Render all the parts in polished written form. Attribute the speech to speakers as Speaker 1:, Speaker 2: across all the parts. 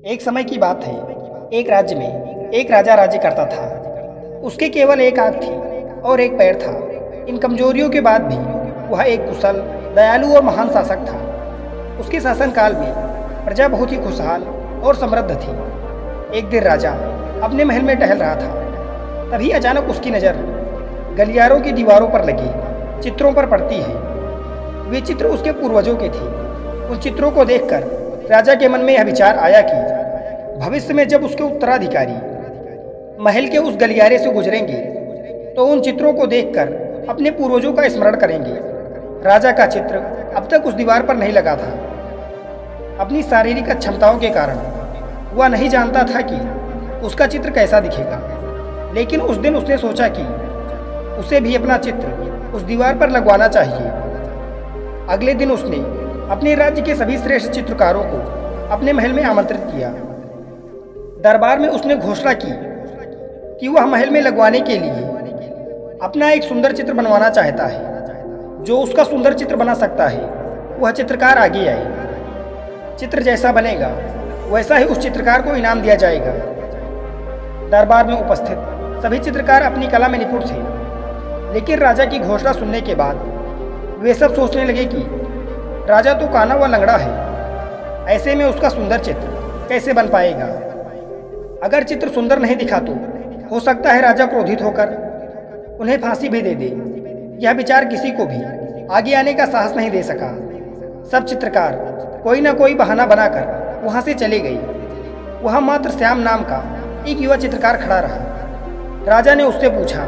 Speaker 1: एक समय की बात है। एक राज्य में एक राजा राज्य करता था। उसके केवल एक आंख थी और एक पैर था। इन कमजोरियों के बाद भी वह एक कुशल, दयालु और महान शासक था। उसके शासनकाल में प्रजा बहुत ही खुशहाल और समृद्ध थी। एक दिन राजा अपने महल में टहल रहा था। तभी अचानक उसकी नज़र गलियारों की दीवारों पर लगी चित्रों पर पड़ती है। वे चित्र उसके पूर्वजों के थे। उन चित्रों को देखकर राजा के मन में यह विचार आया कि भविष्य में जब उसके उत्तराधिकारी महल के उस गलियारे से गुजरेंगे तो उन चित्रों को देखकर अपने पूर्वजों का स्मरण करेंगे। राजा का चित्र अब तक उस दीवार पर नहीं लगा था। अपनी शारीरिक क्षमताओं के कारण वह नहीं जानता था कि उसका चित्र कैसा दिखेगा, लेकिन उस दिन उसने सोचा कि उसे भी अपना चित्र उस दीवार पर लगवाना चाहिए। अगले दिन उसने अपने राज्य के सभी श्रेष्ठ चित्रकारों को अपने महल में आमंत्रित किया। दरबार में उसने घोषणा की कि वह महल में लगवाने के लिए अपना एक सुंदर चित्र बनवाना चाहता है। जो उसका सुंदर चित्र बना सकता है वह चित्रकार आगे आए। चित्र जैसा बनेगा वैसा ही उस चित्रकार को इनाम दिया जाएगा। दरबार में उपस्थित सभी चित्रकार अपनी कला में निपुण थे, लेकिन राजा की घोषणा सुनने के बाद वे सब सोचने लगे कि राजा तो काना व लंगड़ा है, ऐसे में उसका सुंदर चित्र कैसे बन पाएगा। अगर चित्र सुंदर नहीं दिखा तो हो सकता है राजा क्रोधित होकर उन्हें फांसी भी दे दे। यह विचार किसी को भी आगे आने का साहस नहीं दे सका। सब चित्रकार कोई ना कोई बहाना बनाकर वहां से चले गए। वहां मात्र श्याम नाम का एक युवा चित्रकार खड़ा रहा। राजा ने उससे पूछा,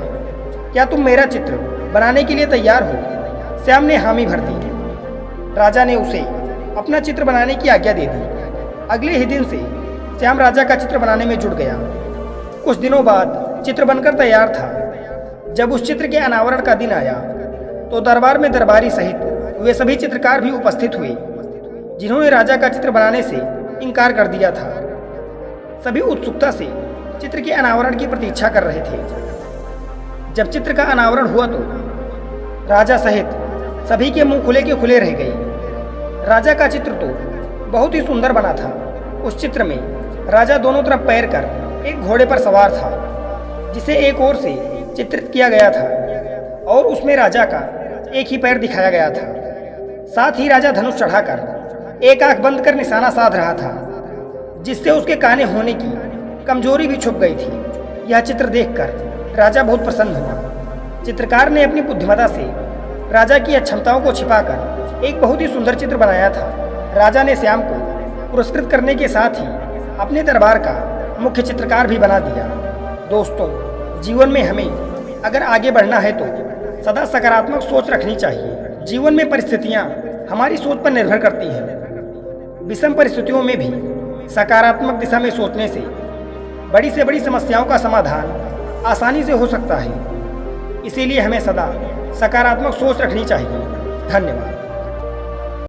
Speaker 1: क्या तुम मेरा चित्र बनाने के लिए तैयार हो? श्याम ने हामी भर दी। राजा ने उसे अपना चित्र बनाने की आज्ञा दे दी। अगले ही दिन से श्याम राजा का चित्र बनाने में जुट गया। कुछ दिनों बाद चित्र बनकर तैयार था। जब उस चित्र के अनावरण का दिन आया तो दरबार में दरबारी सहित वे सभी चित्रकार भी उपस्थित हुए जिन्होंने राजा का चित्र बनाने से इनकार कर दिया था। सभी उत्सुकता से चित्र के अनावरण की प्रतीक्षा कर रहे थे। जब चित्र का अनावरण हुआ तो राजा सहित सभी के मुंह खुले के खुले रह गए। राजा का चित्र तो बहुत ही सुंदर बना था। उस चित्र में राजा दोनों तरफ पैर कर एक घोड़े पर सवार था, जिसे एक ओर से चित्रित किया गया था और उसमें राजा का एक ही पैर दिखाया गया था। साथ ही राजा धनुष चढ़ाकर एक आंख बंद कर निशाना साध रहा था, जिससे उसके काने होने की कमजोरी भी छुप गई थी। यह चित्र देखकर राजा बहुत प्रसन्न हुआ। चित्रकार ने अपनी बुद्धिमत्ता से राजा की क्षमताओं को छिपाकर एक बहुत ही सुंदर चित्र बनाया था। राजा ने श्याम को पुरस्कृत करने के साथ ही अपने दरबार का मुख्य चित्रकार भी बना दिया। दोस्तों, जीवन में हमें अगर आगे बढ़ना है तो सदा सकारात्मक सोच रखनी चाहिए। जीवन में परिस्थितियां हमारी सोच पर निर्भर करती हैं। विषम परिस्थितियों में भी सकारात्मक दिशा में सोचने से बड़ी से बड़ी समस्याओं का समाधान आसानी से हो सकता है। इसीलिए हमें सदा सकारात्मक सोच रखनी चाहिए। धन्यवाद।